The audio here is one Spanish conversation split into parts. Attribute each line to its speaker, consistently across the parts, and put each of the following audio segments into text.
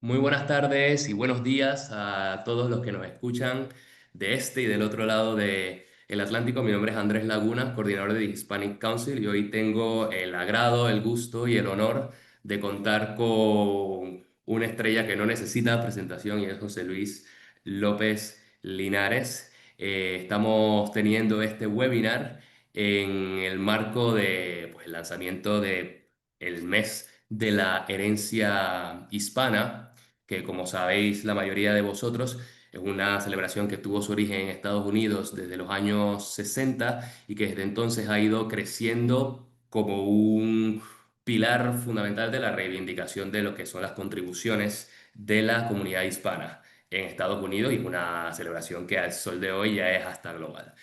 Speaker 1: Muy buenas tardes y buenos días a todos los que nos escuchan de este y del otro lado del Atlántico. Mi nombre es Andrés Laguna, coordinador de Hispanic Council, y hoy tengo el agrado, el gusto y el honor de contar con una estrella que no necesita presentación y es José Luis López Linares. Estamos teniendo este webinar en el marco de el lanzamiento de el mes de la herencia hispana, que como sabéis la mayoría de vosotros, es una celebración que tuvo su origen en Estados Unidos desde los años 60 y que desde entonces ha ido creciendo como un pilar fundamental de la reivindicación de lo que son las contribuciones de la comunidad hispana en Estados Unidos, y es una celebración que al sol de hoy ya es hasta global.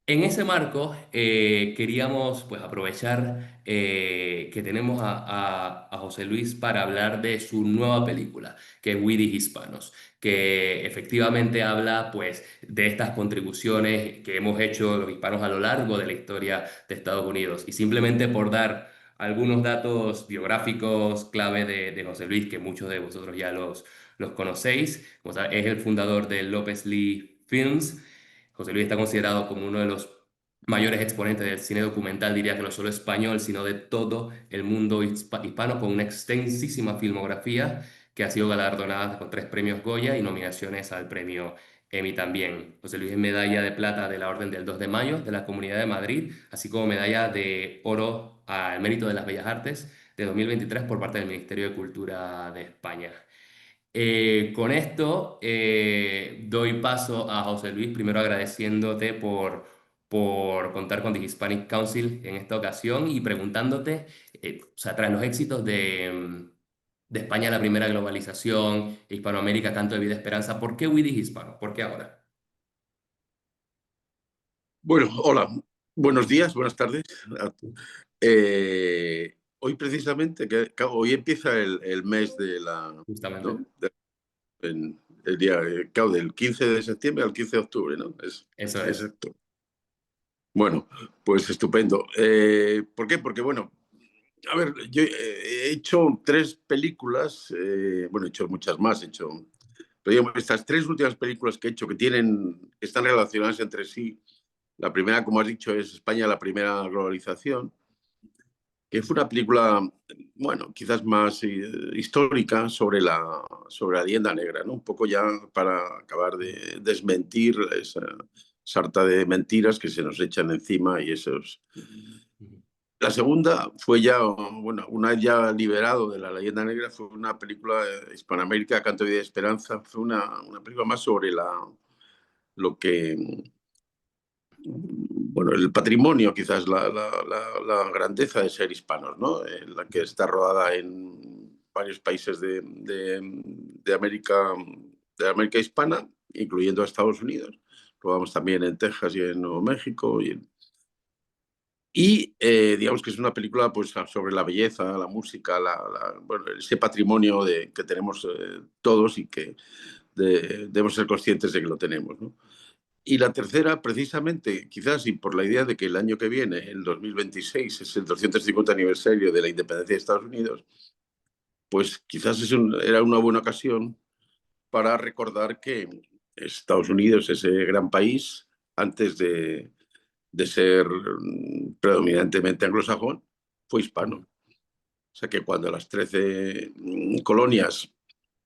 Speaker 1: En ese marco, queríamos aprovechar que tenemos a José Luis para hablar de su nueva película, que es We the Hispanos, que efectivamente habla de estas contribuciones que hemos hecho los hispanos a lo largo de la historia de Estados Unidos. Y simplemente por dar algunos datos biográficos clave de José Luis, que muchos de vosotros ya los conocéis. Es el fundador de Lopez Lee Films. José Luis está considerado como uno de los mayores exponentes del cine documental, diría que no solo español, sino de todo el mundo hispano, con una extensísima filmografía que ha sido galardonada con 3 premios Goya y nominaciones al premio Emmy también. José Luis es medalla de plata de la Orden del 2 de Mayo de la Comunidad de Madrid, así como medalla de oro al Mérito de las Bellas Artes de 2023 por parte del Ministerio de Cultura de España. Con esto doy paso a José Luis, primero agradeciéndote por contar con The Hispanic Council en esta ocasión y preguntándote, tras los éxitos de España la primera globalización, Hispanoamérica, Canto de Vida Esperanza, ¿por qué We The Hispanos? ¿Por qué ahora?
Speaker 2: Bueno, hola, buenos días, buenas tardes. Hoy precisamente, hoy empieza el mes de la,
Speaker 1: Justamente.
Speaker 2: ¿no? El día, claro, del 15 de septiembre al 15 de octubre, ¿no?
Speaker 1: Eso es.
Speaker 2: Exacto. Bueno, pues estupendo. ¿Por qué? Porque, bueno, a ver, yo he hecho 3 películas, bueno, he hecho muchas más, pero digamos, estas 3 últimas películas que he hecho que están relacionadas entre sí. La primera, como has dicho, es España, la primera globalización, que fue una película, bueno, quizás más histórica sobre la leyenda negra, ¿no? Un poco ya para acabar de desmentir esa sarta de mentiras que se nos echan encima y esos.
Speaker 1: Ujú.
Speaker 2: La segunda fue ya, bueno, una vez ya liberado de la leyenda negra, fue una película Hispanoamérica, Canto de Vida y Esperanza. Fue una película más sobre lo que bueno, el patrimonio, quizás la grandeza de ser hispanos, ¿no? La que está rodada en varios países de América hispana, incluyendo a Estados Unidos. Rodamos también en Texas y en Nuevo México. Digamos que es una película pues, sobre la belleza, la música, bueno, ese patrimonio que tenemos todos y que debemos ser conscientes de que lo tenemos, ¿no? Y la tercera, precisamente, quizás y por la idea de que el año que viene, el 2026, es el 250 aniversario de la independencia de Estados Unidos, pues quizás era una buena ocasión para recordar que Estados Unidos, ese gran país, antes de ser predominantemente anglosajón, fue hispano. O sea que cuando las 13 colonias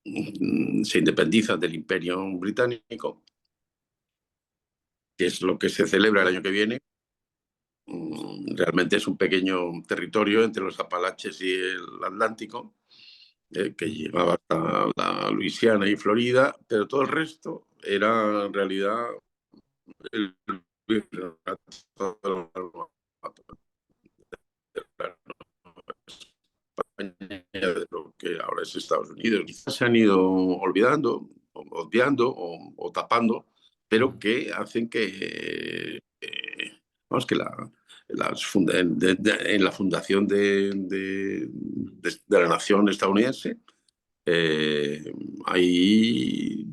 Speaker 2: se independizan del Imperio Británico, que es lo que se celebra el año que viene, realmente es un pequeño territorio entre los Apalaches y el Atlántico, que llegaba hasta la Luisiana y Florida, pero todo el resto era en realidad el de lo que ahora es Estados Unidos. Quizás se han ido olvidando, o obviando o tapando, pero
Speaker 1: Ujú.
Speaker 2: que hacen vamos, que en la fundación de la nación estadounidense, eh, ahí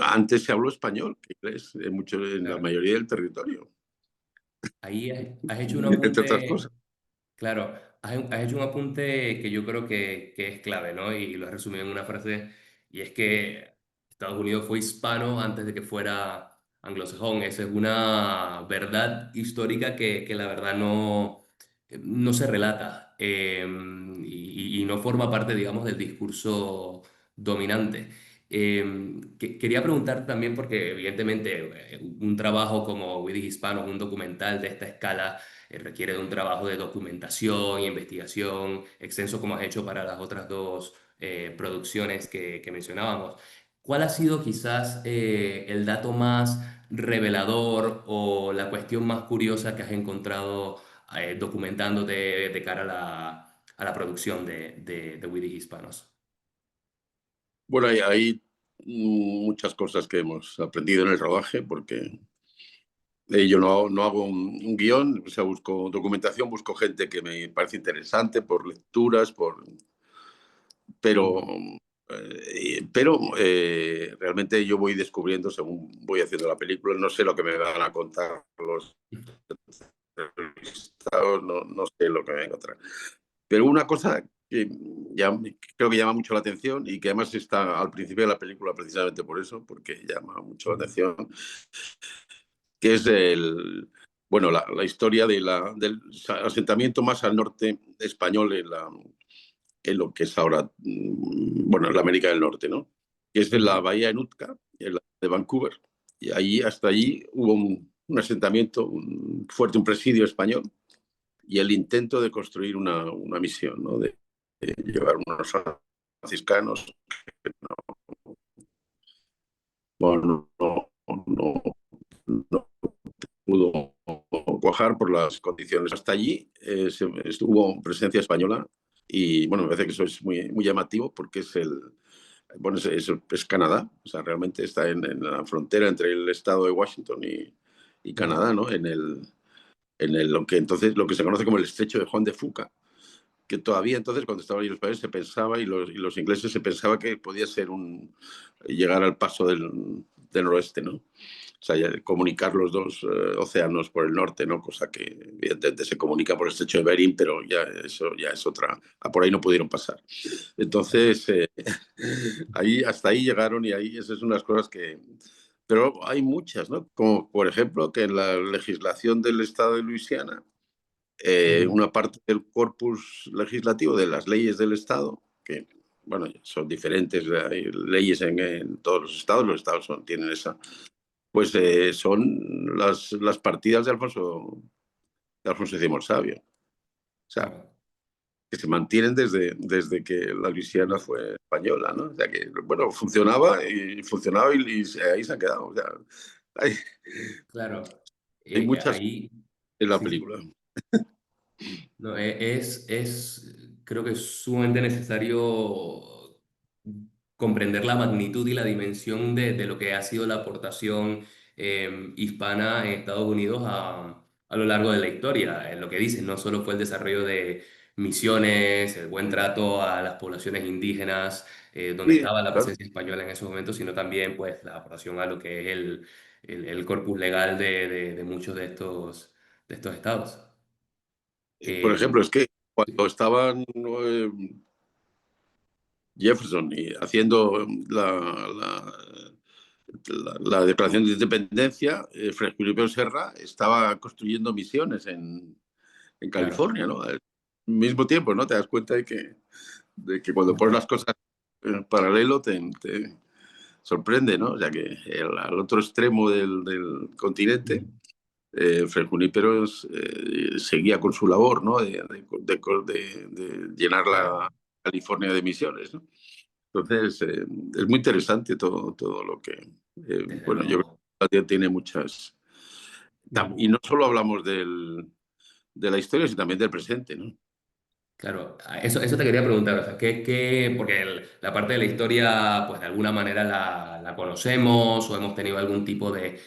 Speaker 2: antes se habló español que inglés en la
Speaker 1: Claro.
Speaker 2: mayoría del territorio,
Speaker 1: Ahí has hecho un
Speaker 2: entre otras
Speaker 1: apunte.
Speaker 2: cosas.
Speaker 1: Claro, has hecho un apunte que yo creo que es clave, ¿no? Y lo has resumido en una frase, y es que Estados Unidos fue hispano antes de que fuera anglosajón. Esa es una verdad histórica que la verdad no se relata y no forma parte, digamos, del discurso dominante. Quería preguntar también, porque evidentemente un trabajo como Widdy Hispano, un documental de esta escala, requiere de un trabajo de documentación e investigación extenso como has hecho para las otras dos producciones que mencionábamos. ¿Cuál ha sido quizás el dato más revelador o la cuestión más curiosa que has encontrado documentándote de cara a la producción de Widdy Hispanos?
Speaker 2: Bueno, hay muchas cosas que hemos aprendido en el rodaje, porque yo no hago un guión, o sea, busco documentación, busco gente que me parece interesante por lecturas, pero,
Speaker 1: Ujú.
Speaker 2: realmente yo voy descubriendo según voy haciendo la película, no sé lo que me van a contar los entrevistados, no sé lo que me van a encontrar. Pero una cosa que ya creo que llama mucho la atención y que además está al principio de la película precisamente por eso, porque llama mucho la
Speaker 1: Ujú.
Speaker 2: atención, que es bueno, la historia del asentamiento más al norte español en lo que es ahora, bueno, en la América del Norte, ¿no? Que es en la
Speaker 1: Ujú.
Speaker 2: bahía de Nootka, en la de Vancouver. Y ahí, hasta allí, hubo un asentamiento, un fuerte, un presidio español, y el intento de construir una misión, ¿no? De llevar unos franciscanos. Bueno, no pudo cuajar por las condiciones. Hasta allí estuvo presencia española y bueno, me parece que eso es muy llamativo porque bueno, es Canadá, o sea, realmente está en la frontera entre el estado de Washington y
Speaker 1: Ujú.
Speaker 2: Canadá, ¿no? Lo que se conoce como el estrecho de Juan de Fuca, que todavía entonces, cuando estaban ahí los países, se pensaba, y los ingleses se pensaba que podía ser llegar al paso del noroeste, ¿no? O sea, comunicar los dos océanos por el norte, ¿no? Cosa que evidentemente se comunica por el estrecho de Bering, pero ya eso ya es otra. Por ahí no pudieron pasar.
Speaker 1: Claro.
Speaker 2: Entonces, hasta ahí llegaron y ahí esas son unas cosas que. Pero hay muchas, ¿no? Como por ejemplo que en la legislación del estado de Luisiana,
Speaker 1: Ujú.
Speaker 2: una parte del corpus legislativo de las leyes del estado, que bueno, son diferentes, hay leyes en todos los estados tienen esa, pues son las partidas de Alfonso X el Sabio. O sea,
Speaker 1: Claro.
Speaker 2: que se mantienen desde que la Luisiana fue española, ¿no? O sea, que, bueno, funcionaba y ahí se han quedado. O sea, hay,
Speaker 1: Claro.
Speaker 2: hay muchas
Speaker 1: Ahí,
Speaker 2: en la
Speaker 1: sí, sí.
Speaker 2: película.
Speaker 1: No, creo que es sumamente necesario comprender la magnitud y la dimensión de lo que ha sido la aportación hispana en Estados Unidos a lo largo de la historia. Lo que dicen, no solo fue el desarrollo de misiones, el buen trato a las poblaciones indígenas, donde
Speaker 2: Sí,
Speaker 1: estaba la
Speaker 2: claro.
Speaker 1: presencia española en esos momentos, sino también pues la aportación a lo que es el corpus legal de muchos de estos estados.
Speaker 2: Por
Speaker 1: Eh,
Speaker 2: ejemplo, es que cuando
Speaker 1: sí,
Speaker 2: estaban Jefferson haciendo la declaración de independencia, Fray Julio Serra estaba construyendo misiones en
Speaker 1: claro,
Speaker 2: California, ¿no? Al mismo tiempo, ¿no? Te das cuenta de que cuando pones las
Speaker 1: justo,
Speaker 2: cosas en paralelo te sorprende, ¿no? O sea que al otro extremo del continente,
Speaker 1: ujú,
Speaker 2: Fray Junípero seguía con su labor, ¿no? De llenar
Speaker 1: claro,
Speaker 2: la California de misiones, ¿no? Entonces, es muy interesante todo lo que,
Speaker 1: desde
Speaker 2: bueno, yo creo
Speaker 1: luego.
Speaker 2: que tiene muchas. Y
Speaker 1: Ujú.
Speaker 2: no solo hablamos de la historia, sino también del presente, ¿no?
Speaker 1: Claro, eso te quería preguntar, o sea, porque la parte de la historia, pues de alguna manera la conocemos o hemos tenido algún tipo de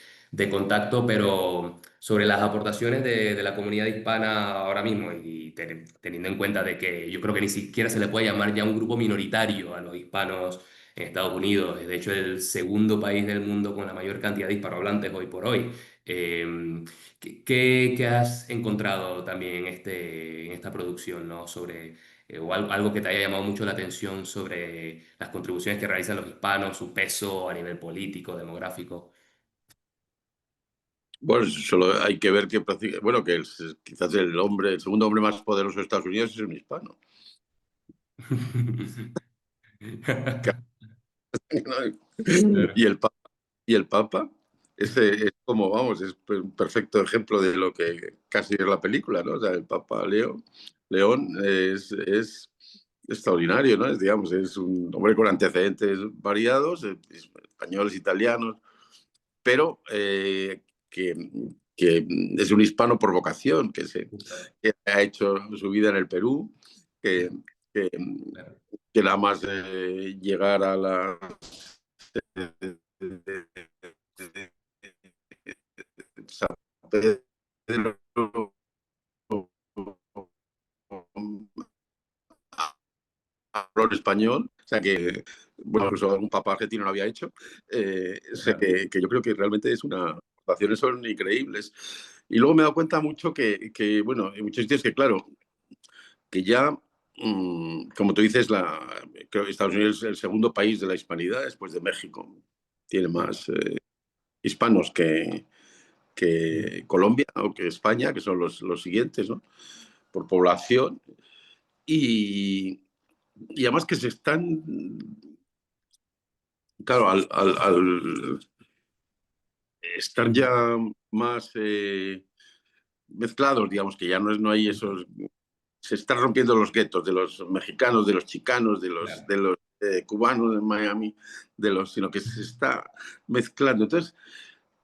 Speaker 1: contacto, pero sobre las aportaciones de la comunidad hispana ahora mismo y teniendo en cuenta de que yo creo que ni siquiera se le puede llamar ya un grupo minoritario a los hispanos en Estados Unidos. Es de hecho el segundo país del mundo con la mayor cantidad de hispanohablantes hoy por hoy. ¿Qué has encontrado también en esta producción, ¿no? Sobre, o algo que te haya llamado mucho la atención sobre las contribuciones que realizan los hispanos, su peso a nivel político, demográfico?
Speaker 2: Bueno, solo hay que ver que, bueno, que quizás el segundo hombre más poderoso de Estados Unidos es un hispano.
Speaker 1: Claro,
Speaker 2: Y el Papa, ese es como, vamos, es un perfecto ejemplo de lo que casi es la película, ¿no? O sea, el Papa León es extraordinario, ¿no? Digamos, es un hombre con antecedentes variados, españoles, italianos, pero que, que es un hispano por vocación, que ha hecho su vida en el Perú, que, que,
Speaker 1: claro.
Speaker 2: que nada más llegar a la San Pedro habló español, o sea que, bueno, incluso algún papá argentino lo había hecho, o sea
Speaker 1: Claro.
Speaker 2: que yo creo que realmente es una, las actuaciones son increíbles. Y luego me he dado cuenta mucho bueno, en muchos sitios que, claro, que ya, como tú dices, creo que Estados Unidos es el segundo país de la hispanidad después de México. Tiene
Speaker 1: Mm,
Speaker 2: más hispanos
Speaker 1: mm,
Speaker 2: que Colombia o que España, que son los siguientes, ¿no? Por población. Y, y además que se están, claro, al estar ya más mezclados, digamos que ya no hay
Speaker 1: mm,
Speaker 2: esos, se están rompiendo los guetos de los mexicanos, de los chicanos,
Speaker 1: claro.
Speaker 2: de los cubanos de Miami, sino que se está mezclando. Entonces,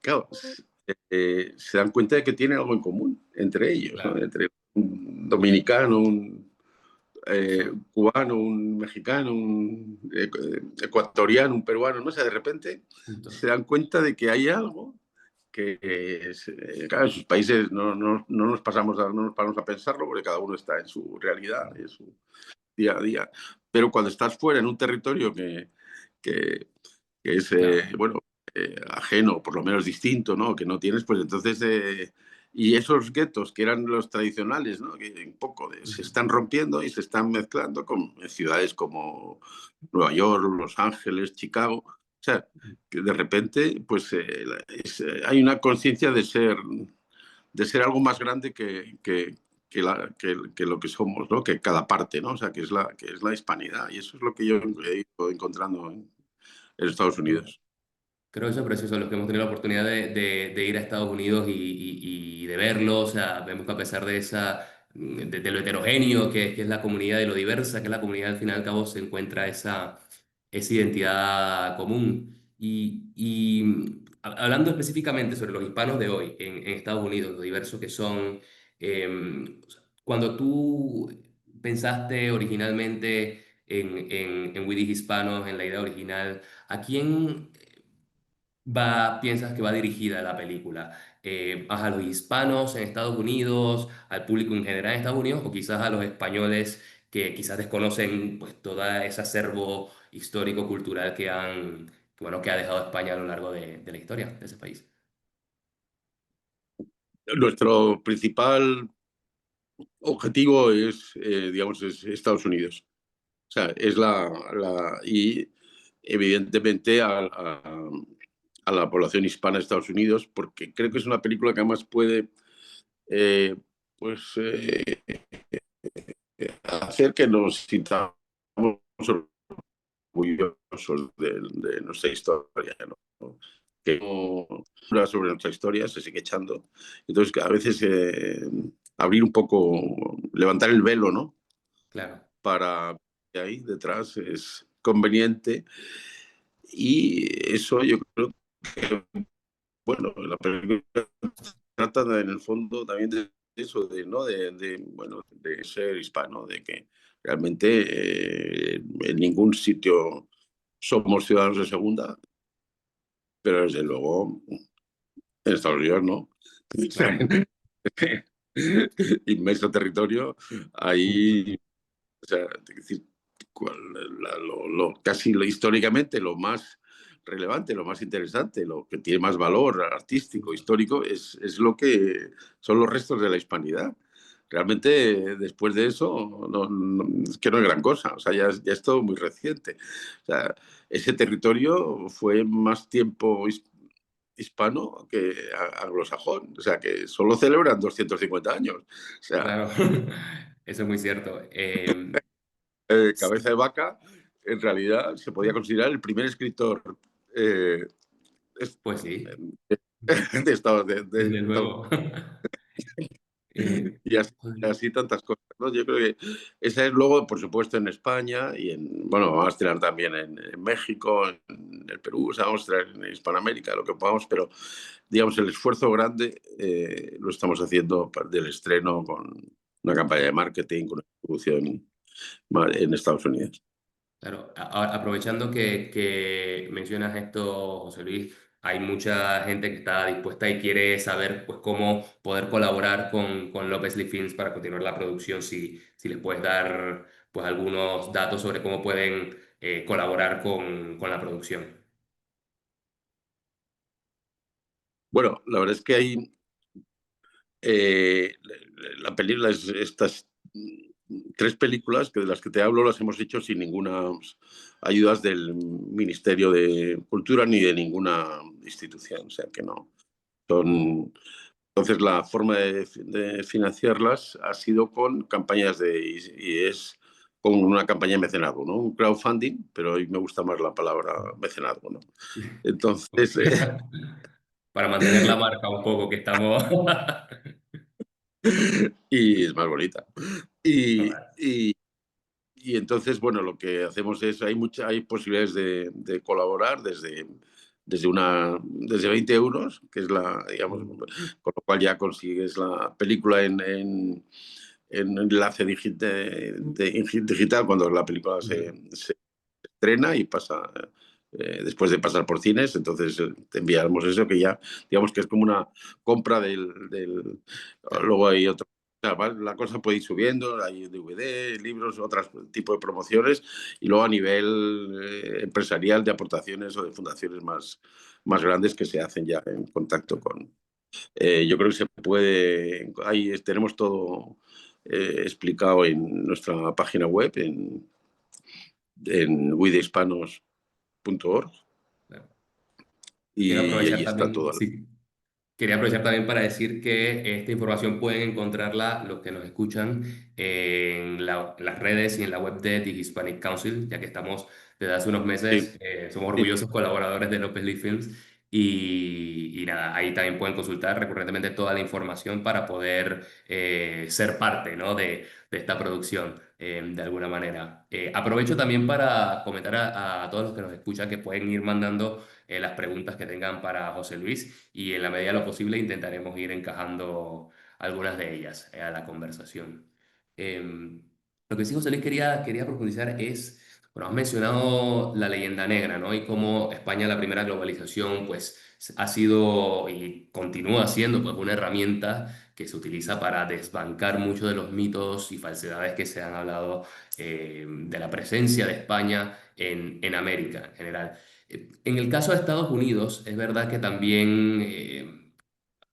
Speaker 2: claro, se dan cuenta de que tienen algo en común entre ellos, ¿no?
Speaker 1: Claro.
Speaker 2: Entre un dominicano, un
Speaker 1: Sí,
Speaker 2: cubano, un mexicano, un ecuatoriano, un peruano, no sé, de repente
Speaker 1: justo.
Speaker 2: se dan cuenta de que hay algo que, claro, en sus países no nos paramos a pensarlo porque cada uno está en su realidad, en su día a día. Pero cuando estás fuera en un territorio que, que es,
Speaker 1: Claro.
Speaker 2: bueno, ajeno, por lo menos distinto, ¿no? Que no tienes, pues entonces, y esos guetos que eran los tradicionales, ¿no? Que un poco se
Speaker 1: Ujú.
Speaker 2: están rompiendo y se están mezclando con ciudades como Nueva York, Los Ángeles, Chicago. O sea, que de repente, pues hay una conciencia de ser algo más grande que lo que somos, ¿no? Que cada parte, ¿no? O sea, que es la hispanidad. Y eso es lo que yo he ido encontrando en Estados Unidos.
Speaker 1: Creo que eso es precioso, los que hemos tenido la oportunidad de ir a Estados Unidos y de verlo, o sea, vemos que a pesar de de lo heterogéneo que es la comunidad, de lo diversa que es la comunidad, al fin y al cabo se encuentra esa identidad común. Hablando específicamente sobre los hispanos de hoy en Estados Unidos, lo diversos que son, o sea, cuando tú pensaste originalmente en We the Hispanos, en la idea original, ¿a quién piensas que va dirigida la película? ¿A los hispanos en Estados Unidos, al público en general en Estados Unidos, o quizás a los españoles que quizás desconocen pues todo ese acervo histórico-cultural bueno, que ha dejado España a lo largo de la historia de ese país?
Speaker 2: Nuestro principal objetivo es, digamos, es Estados Unidos. O sea, es y evidentemente a la población hispana de Estados Unidos, porque creo que es una película que además puede, eh, pues, hacer que nos sintamos orgullosos de nuestra historia, ¿no? Que no habla sobre nuestra historia, se sigue echando. Entonces, que a veces abrir un poco, levantar el velo, ¿no?
Speaker 1: Claro,
Speaker 2: Para que ahí detrás es conveniente. Y eso yo creo que, bueno, la película trata en el fondo también de eso, ¿no? Bueno, de ser hispano, de que realmente en ningún sitio somos ciudadanos de segunda, pero desde luego en Estados Unidos no.
Speaker 1: claro.
Speaker 2: Inmenso territorio, ahí, o sea, casi históricamente lo más relevante, lo más interesante, lo que tiene más valor artístico, histórico, es lo que son los restos de la hispanidad. Realmente, después de eso, es que no es gran cosa. O sea, ya es todo muy reciente. O sea, ese territorio fue más tiempo hispano que anglosajón. O sea, que solo celebran 250 años. O sea,
Speaker 1: Claro, eso es muy cierto.
Speaker 2: Cabeza de Vaca, en realidad, se podía considerar el primer escritor eh,
Speaker 1: Pues sí,
Speaker 2: de
Speaker 1: desde
Speaker 2: Estados
Speaker 1: luego. Eh,
Speaker 2: y así,
Speaker 1: Joder,
Speaker 2: así tantas cosas, ¿no? Yo creo que esa es luego, por supuesto, en España y bueno, vamos a tirar también en México, en el Perú, o sea, vamos a tirar en Hispanoamérica, lo que podamos, pero digamos, el esfuerzo grande lo estamos haciendo del estreno con una campaña de marketing, con una distribución en Estados Unidos.
Speaker 1: claro, aprovechando que mencionas esto, José Luis, hay mucha gente que está dispuesta y quiere saber pues, cómo poder colaborar con López Lee Films para continuar la producción, si les puedes dar pues, algunos datos sobre cómo pueden colaborar con la producción.
Speaker 2: Bueno, la verdad es que hay la película, estas tres películas que de las que te hablo las hemos hecho sin ninguna ayudas del Ministerio de Cultura ni de ninguna institución, o sea que no. Son, entonces la forma de financiarlas ha sido con campañas y es con una campaña de mecenazgo, ¿no? Un crowdfunding, pero hoy me gusta más la palabra mecenazgo, ¿no? Entonces,
Speaker 1: Para mantener la marca un poco que estamos...
Speaker 2: y es más bonita. Y,
Speaker 1: Total.
Speaker 2: y, y entonces, bueno, lo que hacemos es, hay posibilidades de colaborar desde 20 euros, que es digamos, con lo cual ya consigues la película en enlace digital cuando la película se estrena y pasa, después de pasar por cines, entonces te enviamos eso que ya, digamos que es como una compra
Speaker 1: Claro.
Speaker 2: luego hay otro. O sea, la cosa puede ir subiendo, hay DVD, libros, otros tipos de promociones y luego a nivel empresarial de aportaciones o de fundaciones más grandes que se hacen ya en contacto con. Yo creo que se puede, ahí tenemos todo explicado en nuestra página web, en widehispanos.org
Speaker 1: Claro. Quiero
Speaker 2: y
Speaker 1: aprovechar
Speaker 2: ahí está
Speaker 1: también,
Speaker 2: todo.
Speaker 1: sí, quería aprovechar también para decir que esta información pueden encontrarla los que nos escuchan en las redes y en la web de The Hispanic Council, ya que estamos desde hace unos
Speaker 2: Sí,
Speaker 1: meses, somos
Speaker 2: sí,
Speaker 1: orgullosos colaboradores de López Lee Films y nada, ahí también pueden consultar recurrentemente toda la información para poder ser parte, ¿no? de esta producción de alguna manera. Aprovecho también para comentar a todos los que nos escuchan que pueden ir mandando las preguntas que tengan para José Luis y en la medida de lo posible intentaremos ir encajando algunas de ellas a la conversación. Lo que sí, José Luis, quería profundizar es, bueno, has mencionado la leyenda negra, ¿no? Y cómo España, la primera globalización, pues ha sido y continúa siendo pues una herramienta que se utiliza para desbancar muchos de los mitos y falsedades que se han hablado de la presencia de España en América en general. En el caso de Estados Unidos, es verdad que también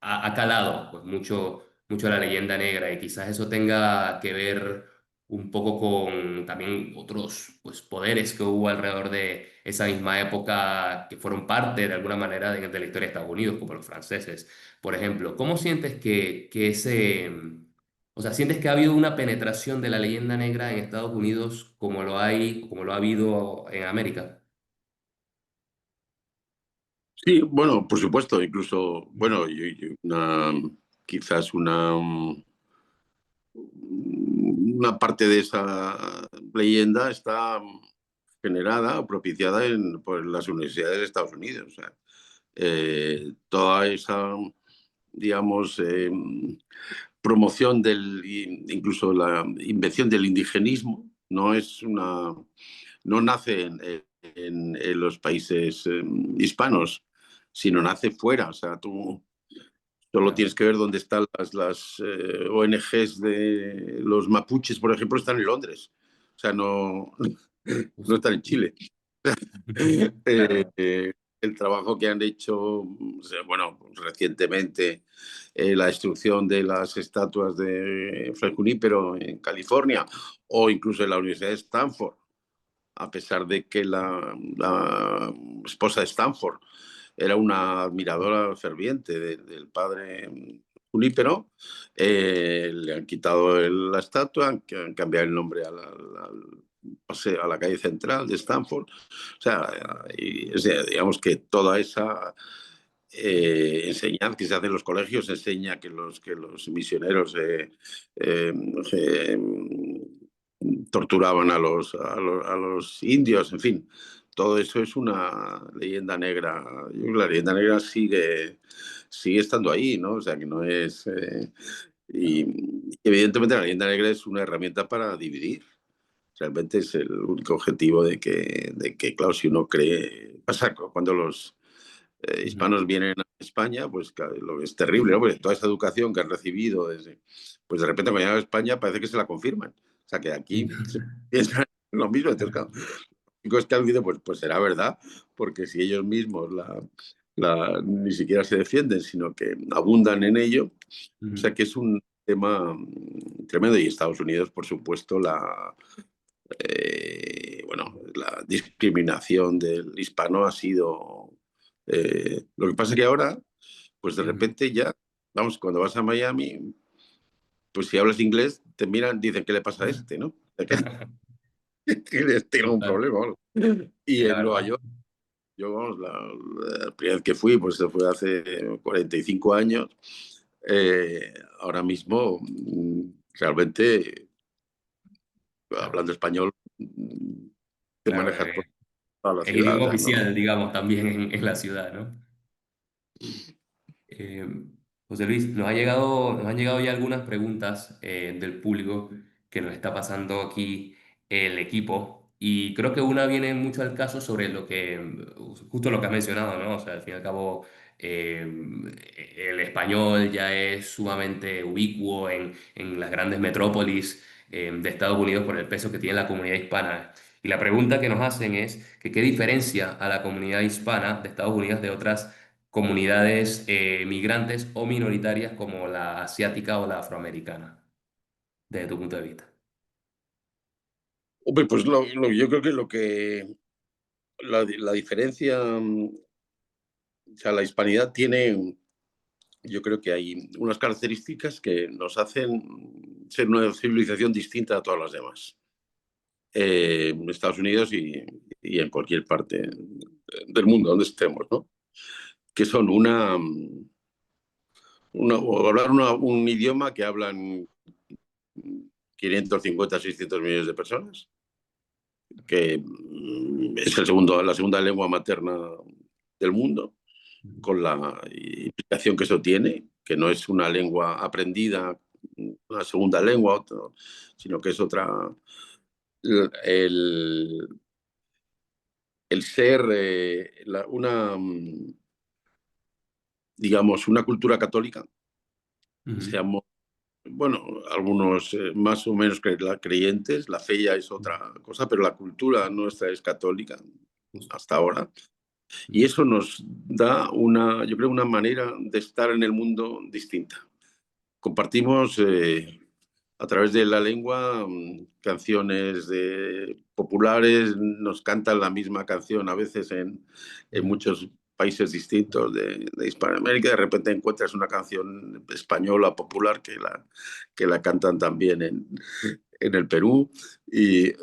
Speaker 1: ha calado pues, mucho la leyenda negra y quizás eso tenga que ver un poco con también otros pues, poderes que hubo alrededor de esa misma época que fueron parte de alguna manera de la historia de Estados Unidos, como los franceses, por ejemplo. ¿Cómo sientes o sea, sientes que ha habido una penetración de la leyenda negra en Estados Unidos como lo ha habido en América?
Speaker 2: sí, bueno, por supuesto, incluso, bueno, quizás una parte de esa leyenda está generada o propiciada por las universidades de Estados Unidos. O sea, toda esa, digamos, promoción incluso la invención del indigenismo, no nace en los países hispanos, sino nace fuera. O sea, tú solo
Speaker 1: Claro.
Speaker 2: tienes que ver dónde están las ONGs de los mapuches, por ejemplo, están en Londres. O sea, no. no están en Chile.
Speaker 1: Claro.
Speaker 2: El trabajo que han hecho, o sea, bueno, pues recientemente, la destrucción de las estatuas de Fray Junípero en California, o incluso en la Universidad de Stanford, a pesar de que la esposa de Stanford era una admiradora ferviente del padre Junípero, le han quitado la estatua, han cambiado el nombre a la calle central de Stanford. O sea, digamos que toda esa enseñanza que se hace en los colegios enseña que los misioneros eh, eh, torturaban a los indios, en fin. Todo eso es una leyenda negra. Yo creo que la leyenda negra sigue estando ahí, ¿no? O sea, que no es... y evidentemente la leyenda negra es una herramienta para dividir. Realmente es el único objetivo de que, claro, si uno cree... Pasa cuando los
Speaker 1: Ujú.
Speaker 2: hispanos vienen a España, pues claro, lo que es terrible, ¿no? Porque toda esa educación que han recibido pues de repente cuando llegan a España parece que se la confirman. O sea, que aquí se piensa lo mismo. Entonces, claro, es que han pues será verdad, porque si ellos mismos ni siquiera se defienden, sino que abundan en ello, o sea
Speaker 1: Ujú.
Speaker 2: que es un tema tremendo. Y Estados Unidos, por supuesto, bueno, la discriminación del hispano ha sido... lo que pasa es que ahora, pues de
Speaker 1: Ujú.
Speaker 2: repente ya, vamos, cuando vas a Miami, pues si hablas inglés, te miran, dicen, ¿qué le pasa a este, no? Que tiene un
Speaker 1: Total.
Speaker 2: problema o algo.
Speaker 1: Sí,
Speaker 2: Y
Speaker 1: la
Speaker 2: en Nueva
Speaker 1: verdad.
Speaker 2: York, yo, vamos, la primera vez que fui, pues se fue hace 45 años. Ahora mismo, realmente,
Speaker 1: Claro,
Speaker 2: hablando español, te
Speaker 1: claro,
Speaker 2: manejas por toda la
Speaker 1: el
Speaker 2: ciudad. O
Speaker 1: idioma
Speaker 2: sea, no.
Speaker 1: oficial, digamos, también en la ciudad, ¿no? Eh, José Luis, nos han llegado ya algunas preguntas del público que nos está pasando aquí el equipo y creo que una viene mucho al caso sobre lo que, justo lo que has mencionado, ¿no? O sea, al fin y al cabo, eh, el español ya es sumamente ubicuo en las grandes metrópolis de Estados Unidos por el peso que tiene la comunidad hispana. Y la pregunta que nos hacen es que qué diferencia a la comunidad hispana de Estados Unidos de otras comunidades migrantes o minoritarias como la asiática o la afroamericana, desde tu punto de vista.
Speaker 2: Hombre, pues yo creo que la diferencia, o sea, la hispanidad tiene, yo creo que hay unas características que nos hacen ser una civilización distinta a todas las demás. En Estados Unidos y en cualquier parte del mundo donde estemos, ¿no? Que son o hablar un idioma que hablan 550, 600 millones de personas, que es la segunda lengua materna del mundo, con la implicación que eso tiene, que no es una lengua aprendida, una segunda lengua, sino que es otra. El, el ser digamos, una cultura católica,
Speaker 1: Ujú.
Speaker 2: seamos, bueno, algunos más o menos creyentes, la fe ya es otra cosa, pero la cultura nuestra es católica
Speaker 1: Justo.
Speaker 2: hasta ahora. Y
Speaker 1: Ujú.
Speaker 2: eso nos da yo creo, una manera de estar en el mundo distinta. Compartimos a través de la lengua canciones populares, nos cantan la misma canción a veces en
Speaker 1: Ujú.
Speaker 2: muchos países distintos de Hispanoamérica. De repente encuentras una canción española popular que la cantan también en el Perú, y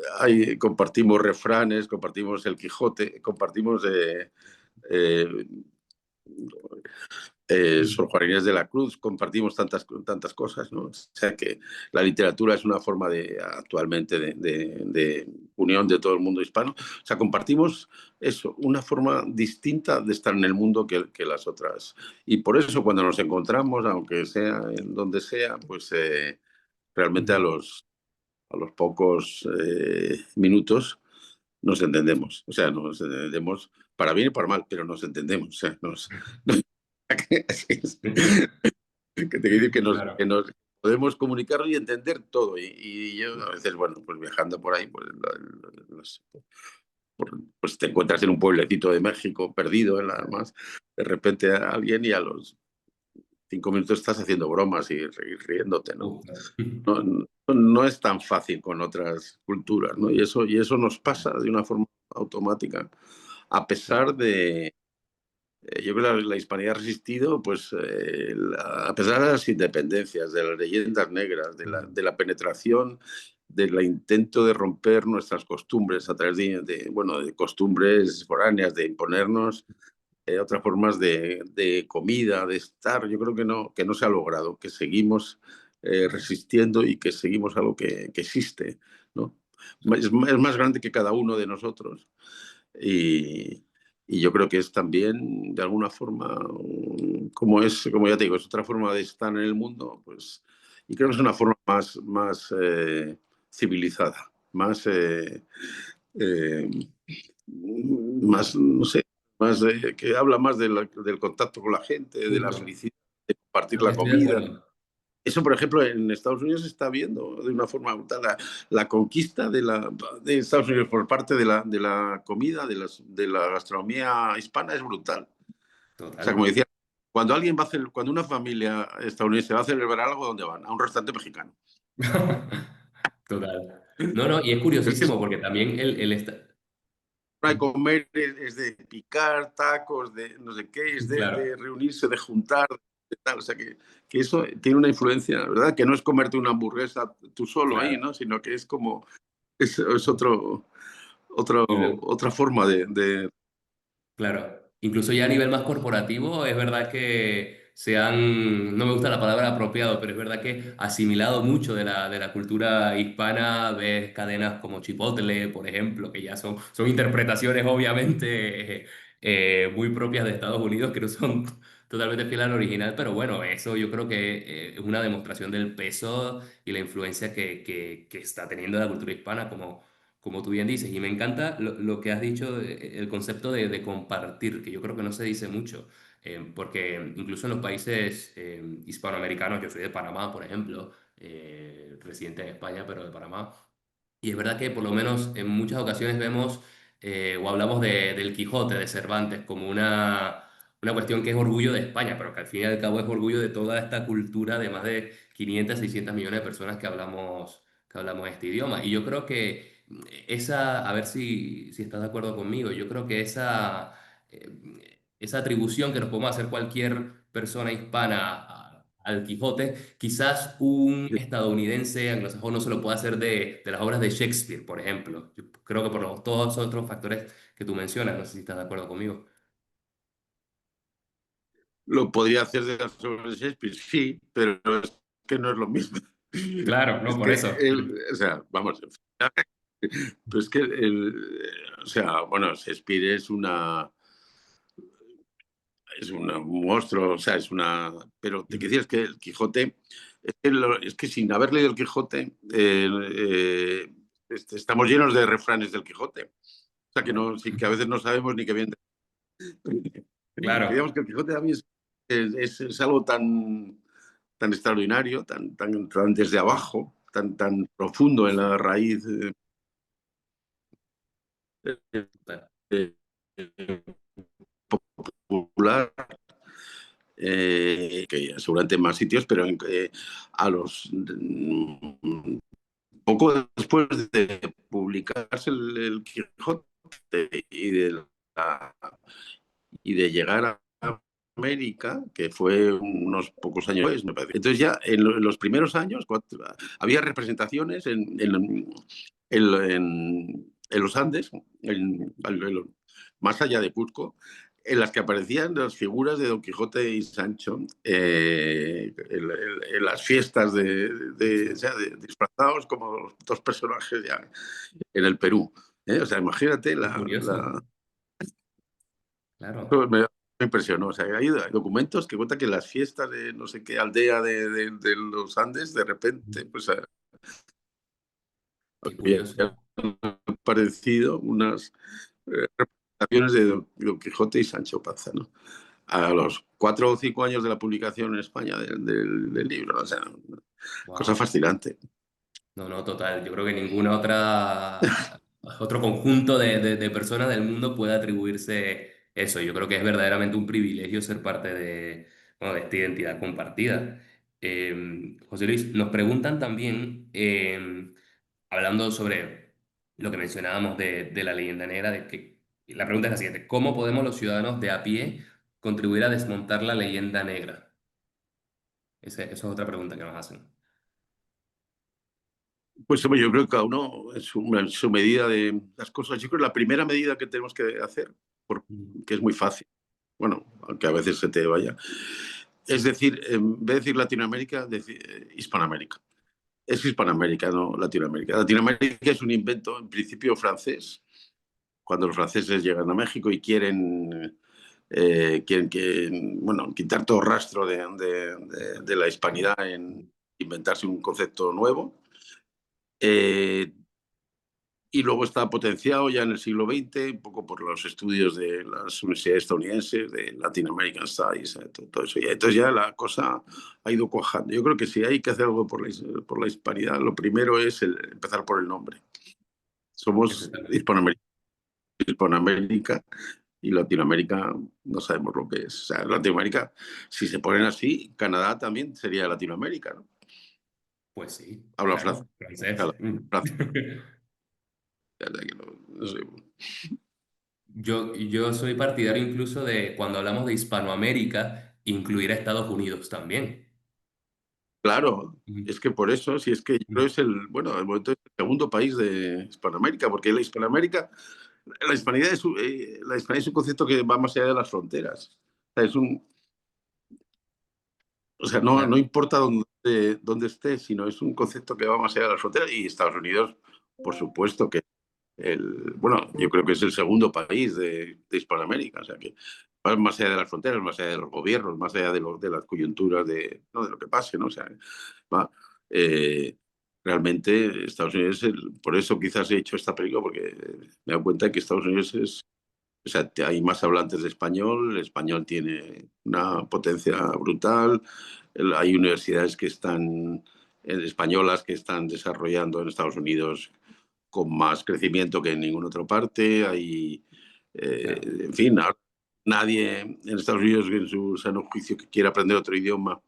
Speaker 2: compartimos refranes, compartimos el Quijote, compartimos eh, Sor Juana Inés de la Cruz, compartimos tantas cosas, ¿no? O sea que la literatura es una forma actualmente de unión de todo el mundo hispano. O sea, compartimos eso, una forma distinta de estar en el mundo que las otras. Y por eso cuando nos encontramos, aunque sea en donde sea, pues realmente a
Speaker 1: Ujú.
Speaker 2: los pocos minutos nos entendemos. O sea, nos entendemos para bien y para mal, pero nos entendemos. O sea, que te quiero decir que nos,
Speaker 1: Claro.
Speaker 2: que nos podemos comunicarnos y entender todo. Y yo a veces, bueno, pues viajando por ahí, pues, pues te encuentras en un pueblecito de México perdido en las más, de repente a alguien y a los 5 minutos estás haciendo bromas y riéndote, ¿no?
Speaker 1: Uf,
Speaker 2: No es tan fácil con otras culturas, ¿no? Y eso nos pasa de una forma automática, a pesar de, yo creo que la hispanidad ha resistido, pues, a pesar de las independencias, de las leyendas negras, de la penetración, del intento de romper nuestras costumbres a través bueno, de costumbres foráneas, de imponernos otras formas de comida, de estar. Yo creo que no se ha logrado, que seguimos resistiendo y que seguimos algo que existe, ¿no? Es más grande que cada uno de nosotros y, y yo creo que es también, de alguna forma, como ya te digo, es otra forma de estar en el mundo, pues, y creo que es una forma más civilizada, eh, no sé, que habla más del contacto con la gente, de la
Speaker 1: justo.
Speaker 2: felicidad, de compartir
Speaker 1: No,
Speaker 2: la
Speaker 1: estoy de
Speaker 2: comida.
Speaker 1: acuerdo.
Speaker 2: Eso, por ejemplo, en Estados Unidos se está viendo de una forma brutal la conquista de Estados Unidos por parte de la comida, de la gastronomía hispana es brutal. O sea, como
Speaker 1: Total.
Speaker 2: decía, cuando una familia estadounidense va a celebrar algo, ¿dónde van? A un restaurante mexicano.
Speaker 1: Total. No, no, y es
Speaker 2: Es que
Speaker 1: curiosísimo porque también
Speaker 2: de comer es de picar tacos, de no sé qué, es de
Speaker 1: claro,
Speaker 2: reunirse, de juntar, de tal. O sea, que eso tiene una influencia, ¿verdad? Que no es comerte una hamburguesa tú solo ahí,
Speaker 1: claro.
Speaker 2: ¿no? Sino que es como, es otra forma
Speaker 1: Claro, incluso ya a nivel más corporativo, es verdad que no me gusta la palabra apropiado, pero es verdad que asimilado mucho de la cultura hispana, ves cadenas como Chipotle, por ejemplo, que ya son interpretaciones obviamente muy propias de Estados Unidos, que no son totalmente fieles al original, pero bueno, eso yo creo que es una demostración del peso y la influencia que está teniendo la cultura hispana como tú bien dices, y me encanta lo que has dicho, el concepto de compartir, que yo creo que no se dice mucho, porque incluso en los países hispanoamericanos, yo soy de Panamá, por ejemplo, residente en España, pero de Panamá, y es verdad que por lo menos en muchas ocasiones vemos o hablamos del Quijote, de Cervantes, como una cuestión que es orgullo de España, pero que al fin y al cabo es orgullo de toda esta cultura de más de 500, 600 millones de personas que hablamos este idioma. Y yo creo que a ver si estás de acuerdo conmigo, yo creo que esa atribución que nos podemos hacer cualquier persona hispana al Quijote, quizás un estadounidense anglosajón no se lo puede hacer de las obras de Shakespeare, por ejemplo. Yo creo que por todos esos otros factores que tú mencionas, no sé si estás de acuerdo conmigo.
Speaker 2: lo podría hacer de las obras de Shakespeare, sí, pero es que no es lo mismo.
Speaker 1: Claro, no,
Speaker 2: Es
Speaker 1: por
Speaker 2: que,
Speaker 1: eso.
Speaker 2: o sea, vamos, pero es que, o sea, bueno, Shakespeare es un monstruo, o sea, pero te quiero decir, es que el Quijote, es que sin haber leído el Quijote, estamos llenos de refranes del Quijote. O sea, que, no, sí, que a veces no sabemos ni qué bien. Que digamos
Speaker 1: Claro,
Speaker 2: que el Quijote a mí es algo tan extraordinario, tan desde abajo, tan profundo en la raíz
Speaker 1: total.
Speaker 2: eh, popular, que seguramente en más sitios, pero a los poco después de publicarse el Quijote y la, y de llegar a América, que fue unos pocos años después, me parece. Entonces ya en los primeros años había representaciones en los Andes, más allá de Cusco, en las que aparecían las figuras de Don Quijote y Sancho en las fiestas o sea, disfrazados como los dos personajes ya en el Perú. O sea, imagínate
Speaker 1: Qué curioso. Claro.
Speaker 2: me impresionó. O sea, hay documentos que cuentan que en las fiestas de no sé qué aldea de los Andes, de repente, pues
Speaker 1: Qué
Speaker 2: había
Speaker 1: curioso.
Speaker 2: aparecido unas representaciones de Don Quijote y Sancho Panza, ¿no? A los 4 o 5 años de la publicación en España del libro. O sea, cosa
Speaker 1: Wow.
Speaker 2: fascinante.
Speaker 1: No, no, total. Yo creo que ninguna otro conjunto de personas del mundo puede atribuirse eso. Yo creo que es verdaderamente un privilegio ser parte de, bueno, de esta identidad compartida. José Luis, nos preguntan también, hablando sobre lo que mencionábamos de la leyenda negra, de que la pregunta es la siguiente: ¿cómo podemos los ciudadanos de a pie contribuir a desmontar la leyenda negra? Esa es otra pregunta que nos hacen.
Speaker 2: Pues hombre, yo creo que cada uno en su medida de las cosas. Yo creo que la primera medida que tenemos que hacer,
Speaker 1: Mm.
Speaker 2: que es muy fácil, bueno, aunque a veces se te vaya, es decir, en vez de decir Latinoamérica, decir Hispanoamérica. Es Hispanoamérica, no Latinoamérica. Latinoamérica es un invento, en principio, francés. Cuando los franceses llegan a México y quieren bueno, quitar todo rastro de la hispanidad en inventarse un concepto nuevo. Eh, y luego está potenciado ya en el siglo XX, un poco por los estudios de las universidades estadounidenses, de Latin American Studies, todo eso. Y entonces ya la cosa ha ido cuajando. Yo creo que si hay que hacer algo por la hispanidad, lo primero es empezar por el nombre. Somos
Speaker 1: Exactamente.
Speaker 2: Hispanoamérica, Hispanoamérica y Latinoamérica no sabemos lo que es. O sea, Latinoamérica, si se ponen así, Canadá también sería Latinoamérica, ¿no?
Speaker 1: Pues sí,
Speaker 2: Habla francés,
Speaker 1: claro, francés.
Speaker 2: habla francés, no sé.
Speaker 1: Yo soy partidario incluso de, cuando hablamos de Hispanoamérica, incluir a Estados Unidos también.
Speaker 2: Claro,
Speaker 1: Mm,
Speaker 2: es que por eso, si es que yo creo
Speaker 1: mm,
Speaker 2: que es bueno, el momento es el segundo país de Hispanoamérica, porque la Hispanoamérica, la hispanidad es un concepto que va más allá de las fronteras. O sea, no
Speaker 1: claro,
Speaker 2: importa dónde esté, sino es un concepto que va más allá de las fronteras. Y Estados Unidos, por supuesto que bueno, yo creo que es el segundo país de Hispanoamérica, o sea que va más allá de las fronteras, más allá de los gobiernos, más allá de las coyunturas ¿no? De lo que pase, ¿no? O sea, va, eh, realmente Estados Unidos, por eso quizás he hecho esta película, porque me doy cuenta que Estados Unidos o sea, hay más hablantes de español, el español tiene una potencia brutal, hay universidades que están españolas que están desarrollando en Estados Unidos con más crecimiento que en ninguna otra parte.
Speaker 1: claro.
Speaker 2: En fin, nadie en Estados Unidos en su sano juicio que quiera aprender otro idioma.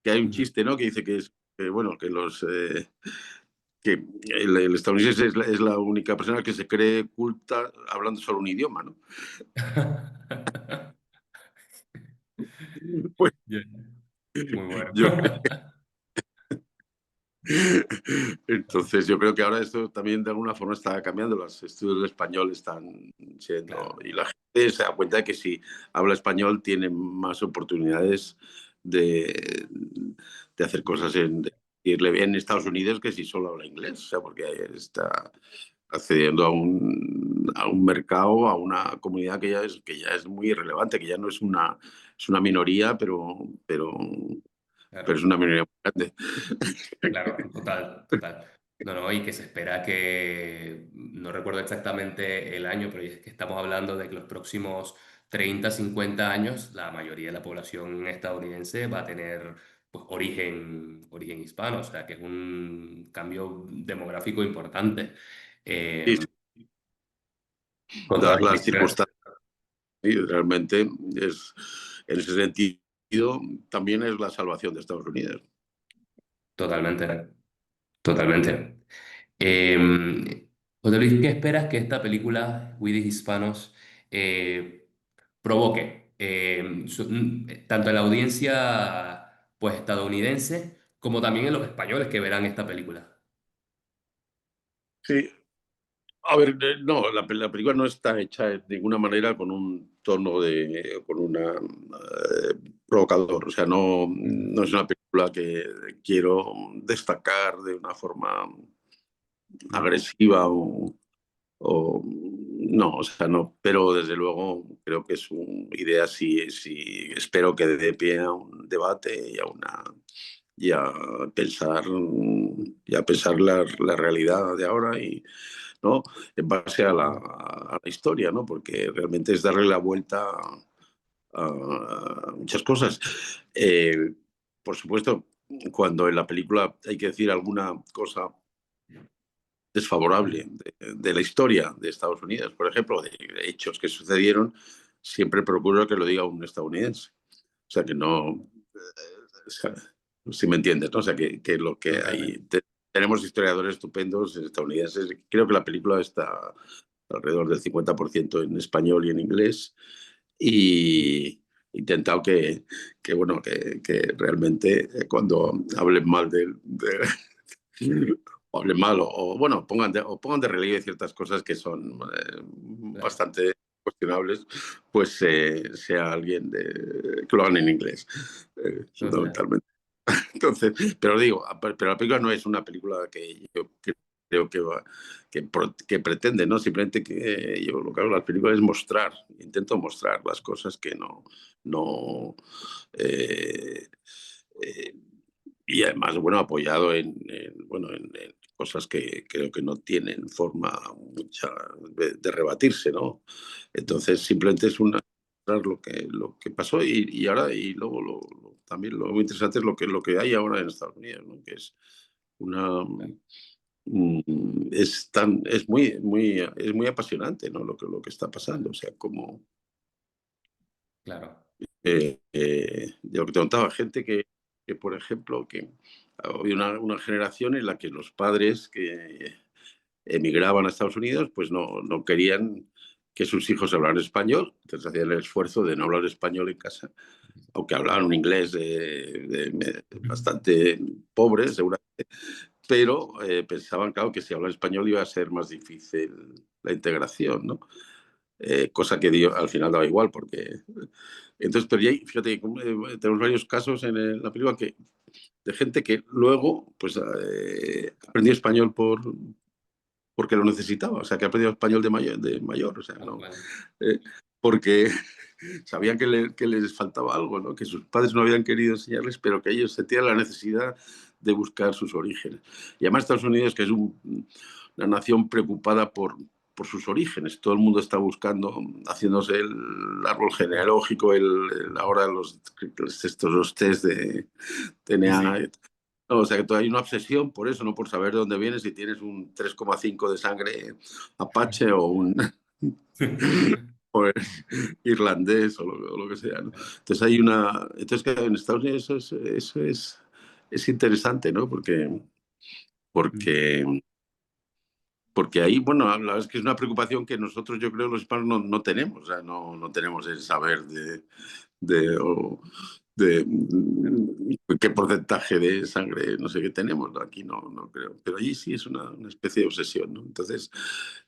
Speaker 2: Que hay un
Speaker 1: Ujú.
Speaker 2: chiste, ¿no? Que dice bueno, que el estadounidense es la única persona que se cree culta hablando solo un idioma, ¿no? Pues
Speaker 1: Ya. Muy bueno.
Speaker 2: yo Entonces, yo creo que ahora esto también de alguna forma está cambiando. Los estudios de español están siendo.
Speaker 1: Claro,
Speaker 2: Y la gente se da cuenta de que si habla español tiene más oportunidades de, de hacer cosas de irle bien en Estados Unidos que si solo habla inglés. O sea, porque está accediendo a un mercado, a una comunidad que ya es muy relevante, que ya no es una minoría, pero es
Speaker 1: claro,
Speaker 2: una minoría muy grande.
Speaker 1: claro, total, total. No, no, y que se espera que, no recuerdo exactamente el año, pero es que estamos hablando de que los próximos 30, 50 años, la mayoría de la población estadounidense va a tener, pues, origen hispano, o sea que es un cambio demográfico importante.
Speaker 2: Sí,
Speaker 1: Eh,
Speaker 2: sí,
Speaker 1: con todas
Speaker 2: dadas
Speaker 1: las
Speaker 2: las
Speaker 1: condiciones.
Speaker 2: circunstancias. Y realmente en ese sentido, también es la salvación de Estados Unidos.
Speaker 1: Totalmente, totalmente. José Luis, ¿qué esperas que esta película, We the Hispanos, provoque? Tanto en la audiencia, pues, estadounidense como también en los españoles que verán esta película.
Speaker 2: Sí, a ver, no, la película no está hecha de ninguna manera con un tono con una provocador. O sea,
Speaker 1: Mm,
Speaker 2: no es una película que quiero destacar de una forma
Speaker 1: mm,
Speaker 2: agresiva no, o sea, no, pero desde luego creo que es una idea, sí, espero que dé pie a un debate y a pensar la realidad de ahora y no en base a
Speaker 1: mm.
Speaker 2: la historia, ¿no? Porque realmente es darle la vuelta a muchas cosas. Eh, por supuesto, cuando en la película hay que decir alguna cosa desfavorable de la historia de Estados Unidos, por ejemplo, de hechos que sucedieron, siempre procuro que lo diga un estadounidense. O sea, que no, o sea, si me entiendes, ¿no? O sea, que lo que hay,
Speaker 1: Totalmente.
Speaker 2: tenemos historiadores estupendos estadounidenses. Creo que la película está alrededor del 50% en español y en inglés. Y he intentado bueno, que realmente cuando hablen mal o hablen mal bueno, pongan de relieve ciertas cosas que son
Speaker 1: Claro,
Speaker 2: bastante cuestionables, pues sea alguien que lo hagan en inglés,
Speaker 1: total.
Speaker 2: fundamentalmente. Entonces, pero digo, pero la película no es una película que yo creo que pretende, ¿no? Simplemente que yo lo que hago en las películas es mostrar, intento mostrar las cosas que no eh, eh, y además, bueno, apoyado bueno, en cosas que creo que no tienen forma mucha de rebatirse, ¿no? Entonces, simplemente es una lo que pasó y ahora y luego también lo muy interesante es lo que hay ahora en Estados Unidos, ¿no? Que es una es muy apasionante, ¿no? Lo que está pasando, o sea, como
Speaker 1: Claro.
Speaker 2: de lo que te contaba, gente por ejemplo, que había una generación en la que los padres que emigraban a Estados Unidos, pues no querían que sus hijos hablaran español, entonces hacían el esfuerzo de no hablar español en casa, aunque hablaban un inglés bastante pobre, seguramente, pero pensaban, claro, que si hablaban español iba a ser más difícil la integración, ¿no? Cosa que al final daba igual, porque... Entonces, pero ya, fíjate, tenemos varios casos en la película de gente que luego pues aprendió español porque lo necesitaba, o sea, que ha aprendido español de mayor, o sea,
Speaker 1: Tal
Speaker 2: no,
Speaker 1: cual.
Speaker 2: eh, porque sabían que les faltaba algo, ¿no? Que sus padres no habían querido enseñarles, pero que ellos sentían la necesidad de buscar sus orígenes. Y además Estados Unidos, que es una nación preocupada por sus orígenes. Todo el mundo está buscando, haciéndose el árbol
Speaker 1: Claro.
Speaker 2: genealógico, ahora los test de
Speaker 1: Sí,
Speaker 2: DNA.
Speaker 1: sí.
Speaker 2: No, o sea, que todavía hay una obsesión por eso, no por saber de dónde vienes, si tienes un 3,5 de sangre apache o un o irlandés o lo que sea, ¿no? Entonces hay entonces que en Estados Unidos eso es interesante, ¿no? Porque, porque ahí, bueno, la verdad es que es una preocupación que nosotros, yo creo, los hispanos no tenemos, o sea, no tenemos el saber de, o- qué porcentaje de sangre, no sé qué tenemos, ¿no? Aquí no creo, pero allí sí es una especie de obsesión, ¿no? Entonces,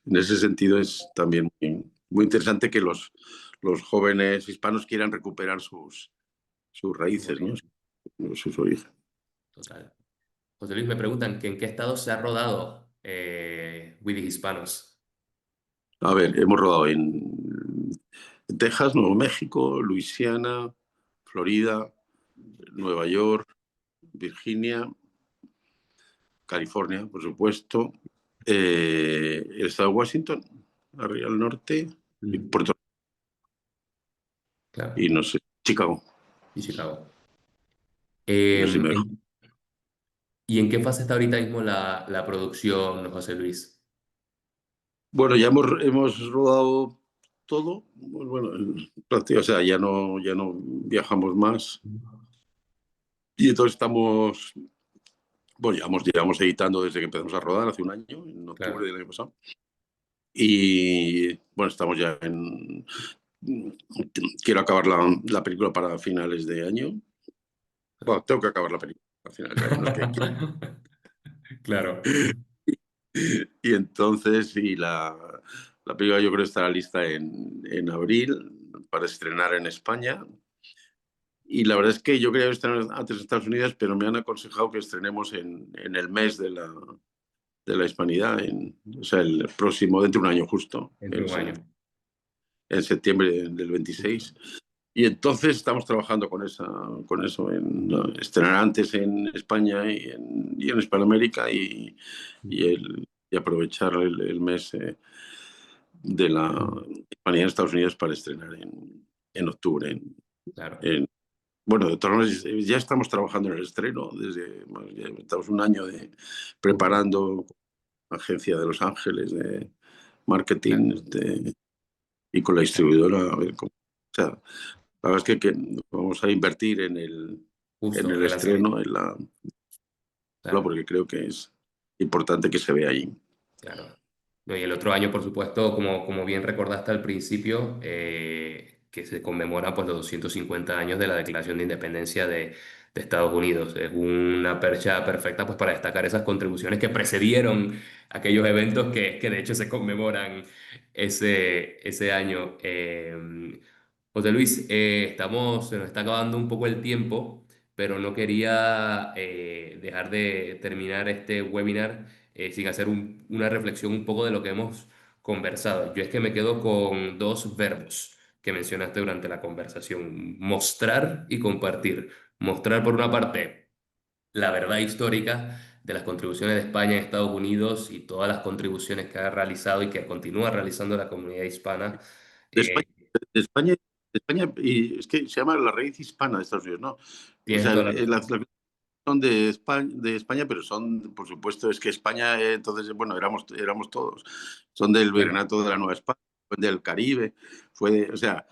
Speaker 2: en ese sentido es también muy interesante que los jóvenes hispanos quieran recuperar sus
Speaker 1: Sus
Speaker 2: raíces, ¿no?
Speaker 1: orígenes.
Speaker 2: Sus orígenes.
Speaker 1: Total. José Luis, me preguntan que en qué estado se ha rodado With the Hispanos.
Speaker 2: A ver, hemos rodado en Texas, Nuevo México, Luisiana, Florida, Nueva York, Virginia, California, por supuesto, el estado de Washington, arriba al norte, y
Speaker 1: Mm.
Speaker 2: Puerto y
Speaker 1: Claro.
Speaker 2: no sé, Chicago.
Speaker 1: Y Chicago.
Speaker 2: No sé si me dejo.
Speaker 1: ¿Y en qué fase está ahorita mismo la producción, José Luis?
Speaker 2: Bueno, ya hemos rodado todo. Bueno, o sea, ya no viajamos más. Y entonces bueno, llevamos editando desde que empezamos a rodar hace un año, en octubre
Speaker 1: Claro.
Speaker 2: del año pasado. Y bueno, estamos ya quiero acabar la película para finales de año. Bueno, tengo que acabar la película a finales de año, no es que
Speaker 1: Claro.
Speaker 2: Y entonces, la película yo creo estará lista en abril para estrenar en España. Y la verdad es que yo quería estrenar antes en Estados Unidos, pero me han aconsejado que estrenemos en el mes de la hispanidad, o sea, el próximo, dentro de un año justo,
Speaker 1: Dentro de un año.
Speaker 2: en septiembre del
Speaker 1: Justo.
Speaker 2: 26. Y entonces estamos trabajando con eso, estrenar antes en España y en Hispanoamérica y aprovechar el mes de la Hispanidad en Estados Unidos para estrenar en octubre.
Speaker 1: claro.
Speaker 2: En- bueno, de todas maneras, ya estamos trabajando en el estreno, bueno, ya estamos un año
Speaker 1: Justo,
Speaker 2: preparando agencia de Los Ángeles de marketing
Speaker 1: exacto,
Speaker 2: y con la
Speaker 1: exacto.
Speaker 2: distribuidora. A ver o sea, la verdad es que vamos a invertir en
Speaker 1: Justo,
Speaker 2: el
Speaker 1: en el lanzamiento,
Speaker 2: estreno,
Speaker 1: claro.
Speaker 2: porque creo que es importante que se vea ahí.
Speaker 1: Claro. No, y el otro año, por supuesto, como bien recordaste al principio, que se conmemora pues, los 250 años de la Declaración de Independencia de Estados Unidos. Es una percha perfecta pues, para destacar esas contribuciones que precedieron aquellos eventos que de hecho se conmemoran ese año. José Luis, se nos está acabando un poco el tiempo, pero no quería dejar de terminar este webinar sin hacer una reflexión un poco de lo que hemos conversado. Yo es que me quedo con dos verbos que mencionaste durante la conversación: mostrar y compartir. Mostrar, por una parte, la verdad histórica de las contribuciones de España en Estados Unidos y todas las contribuciones que ha realizado y que continúa realizando la comunidad hispana.
Speaker 2: De
Speaker 1: Eh,
Speaker 2: España, de España, de España, y es que se llama la raíz hispana de Estados Unidos, ¿no? O
Speaker 1: Tienes
Speaker 2: sea,
Speaker 1: toda la razón.
Speaker 2: son de España, pero son, por supuesto, es que España, entonces, bueno, éramos todos. Son del
Speaker 1: Bueno,
Speaker 2: Virreinato de la Nueva España, del Caribe. O sea,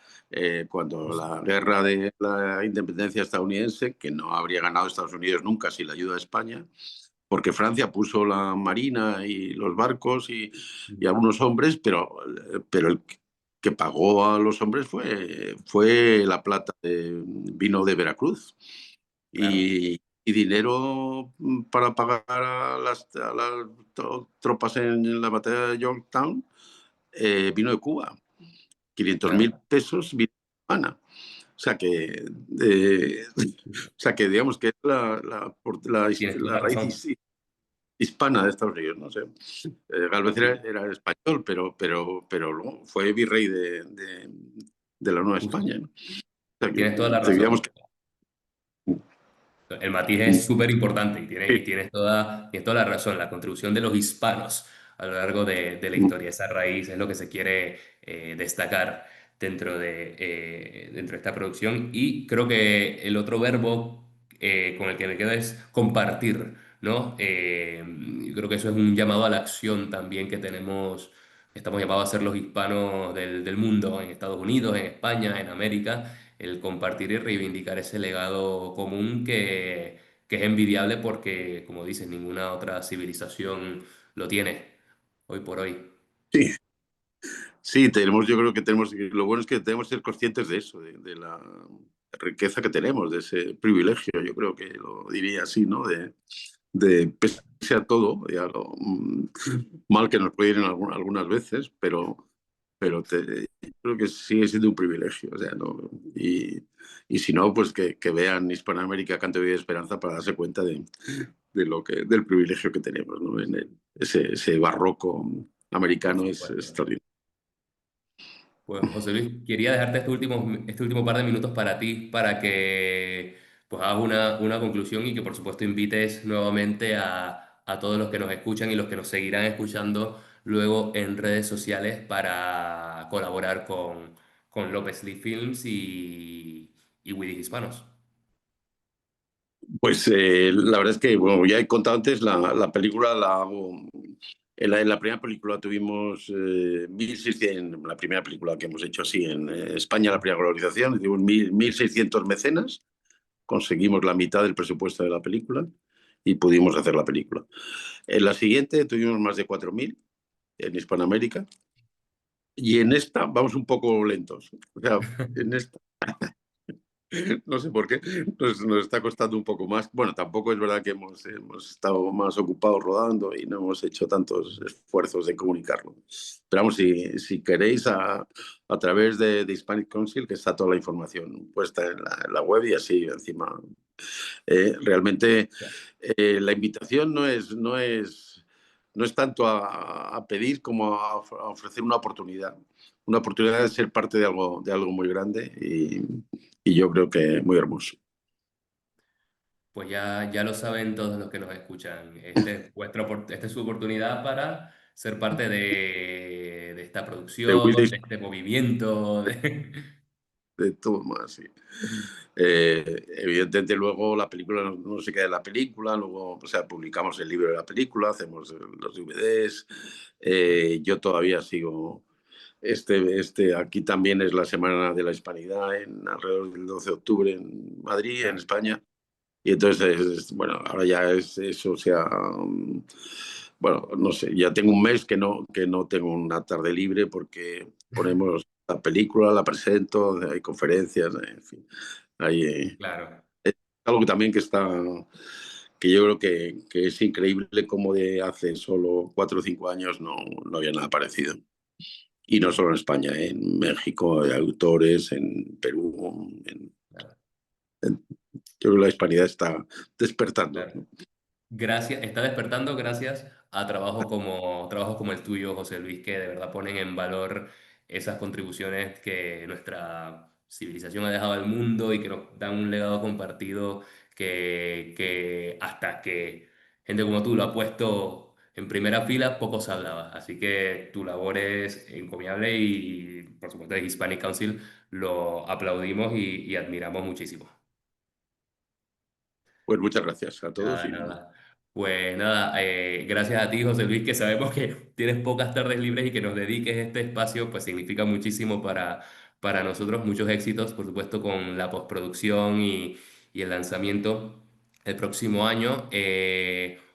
Speaker 2: cuando
Speaker 1: justo,
Speaker 2: la guerra de la independencia estadounidense, que no habría ganado Estados Unidos nunca sin la ayuda de España, porque Francia puso la marina y los barcos y algunos hombres, pero el que pagó a los hombres fue la plata de vino de Veracruz
Speaker 1: claro,
Speaker 2: y dinero para pagar a las tropas en la batalla de Yorktown, vino de Cuba. 500
Speaker 1: claro.
Speaker 2: mil pesos vino de Habana. O sea que, o sea que digamos que es
Speaker 1: Tienes toda
Speaker 2: la
Speaker 1: la
Speaker 2: raíz
Speaker 1: razón.
Speaker 2: hispana de Estados Unidos, no sé. Galvez
Speaker 1: Sí,
Speaker 2: era español, pero luego fue virrey de la Nueva
Speaker 1: justo.
Speaker 2: España, ¿no? O sea que,
Speaker 1: Tienes toda la
Speaker 2: digamos
Speaker 1: razón.
Speaker 2: que
Speaker 1: El matiz es súper importante y
Speaker 2: sí,
Speaker 1: tienes toda la razón. La contribución de los hispanos a lo largo de la historia, esa raíz es lo que se quiere destacar dentro de esta producción. Y creo que el otro verbo con el que me quedo es compartir, ¿no? Yo creo que eso es un llamado a la acción también estamos llamados a ser los hispanos del mundo, en Estados Unidos, en España, en América, el compartir y reivindicar ese legado común que es envidiable porque, como dices, ninguna otra civilización lo tiene hoy por hoy.
Speaker 2: sí, sí, yo creo que lo bueno es que tenemos que ser conscientes de eso, de la riqueza que tenemos, de ese privilegio, yo creo que lo diría así, ¿no? Pese a todo, ya mal que nos puede ir en algunas veces, pero creo que sigue siendo un privilegio. O sea, ¿no? Y si no, pues que vean Hispanoamérica Canto de Vida y Esperanza para darse cuenta del privilegio que tenemos, ¿no? Ese barroco
Speaker 1: Por
Speaker 2: americano es
Speaker 1: supuesto.
Speaker 2: extraordinario.
Speaker 1: Pues José Luis, quería dejarte este último par de minutos para ti, para que pues hagas una conclusión y que por supuesto invites nuevamente a todos los que nos escuchan y los que nos seguirán escuchando luego en redes sociales para colaborar con López Lee Films y Widdy Hispanos.
Speaker 2: Pues la verdad es que, bueno, ya he contado antes, la película la hago. En la primera película tuvimos 1.600, la primera película que hemos hecho así en España, la primera globalización, tuvimos 1.600 mecenas, conseguimos la mitad del presupuesto de la película y pudimos hacer la película. En la siguiente tuvimos más de 4.000 en Hispanoamérica y en esta vamos un poco lentos. O sea, en esta no sé por qué, nos está costando un poco más. Bueno, tampoco es verdad que hemos estado más ocupados rodando y no hemos hecho tantos esfuerzos de comunicarlo. Pero vamos, si queréis, a través de Hispanic Council, que está toda la información puesta en la web y así encima. Realmente la invitación no es tanto a pedir como a ofrecer una oportunidad de ser parte de algo muy grande y yo creo que muy hermoso.
Speaker 1: Pues ya lo saben todos los que nos escuchan. Esta es su oportunidad para ser parte de esta
Speaker 2: De
Speaker 1: producción,
Speaker 2: Willis,
Speaker 1: de este movimiento.
Speaker 2: de toma, sí. Evidentemente luego la película no se queda en la película, luego, o sea, publicamos el libro de la película, hacemos los DVDs. Yo todavía sigo. Aquí también es la Semana de la Hispanidad, alrededor del 12 de octubre en Madrid, en
Speaker 1: Claro,
Speaker 2: España. Y entonces, bueno, ahora ya es eso, o sea, bueno, no sé, ya tengo un mes que no tengo una tarde libre porque ponemos la película, la presento, hay conferencias, en fin. Hay,
Speaker 1: claro.
Speaker 2: es algo que también que yo creo que es increíble como de hace solo 4 o 5 años no había nada parecido. Y no solo en España, en México hay autores, en Perú,
Speaker 1: Claro.
Speaker 2: yo creo que la hispanidad está despertando,
Speaker 1: Claro.
Speaker 2: ¿no?
Speaker 1: Gracias, está despertando gracias a trabajos como el tuyo, José Luis, que de verdad ponen en valor esas contribuciones que nuestra civilización ha dejado al mundo y que nos dan un legado compartido que hasta que gente como tú lo ha puesto en primera fila, poco se hablaba. Así que tu labor es encomiable y, por supuesto, de Hispanic Council lo aplaudimos y admiramos muchísimo.
Speaker 2: Pues muchas gracias a todos
Speaker 1: Nada,
Speaker 2: y
Speaker 1: nada. Pues nada, gracias a ti, José Luis, que sabemos que tienes pocas tardes libres y que nos dediques este espacio, pues significa muchísimo para nosotros. Muchos éxitos, por supuesto, con la postproducción y el lanzamiento el próximo año.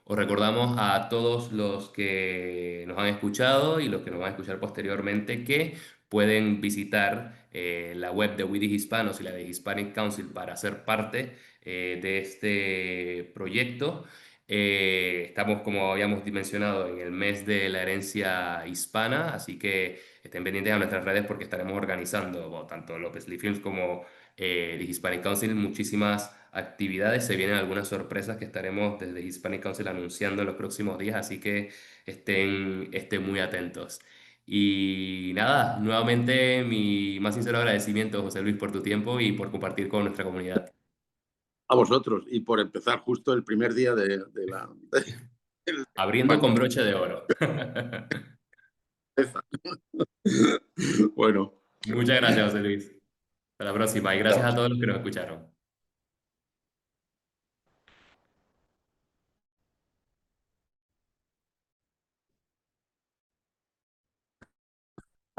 Speaker 1: Os recordamos a todos los que nos han escuchado y los que nos van a escuchar posteriormente que pueden visitar la web de WIDI Hispanos y la de Hispanic Council para ser parte de este proyecto. Estamos, como habíamos mencionado, en el mes de la herencia hispana, así que estén pendientes a nuestras redes porque estaremos organizando, bueno, tanto López Lee Films como The Hispanic Council, muchísimas actividades. Se vienen algunas sorpresas que estaremos desde Hispanic Council anunciando en los próximos días, así que estén muy atentos. Y nada, nuevamente mi más sincero agradecimiento, José Luis, por tu tiempo y por compartir con nuestra comunidad.
Speaker 2: a vosotros. Y por empezar justo el primer día de la del
Speaker 1: Abriendo con
Speaker 2: Hispanic.
Speaker 1: broche de oro.
Speaker 2: Bueno,
Speaker 1: Muchas gracias, José Luis. Hasta la próxima y gracias
Speaker 2: chao.
Speaker 1: a todos los que nos escucharon.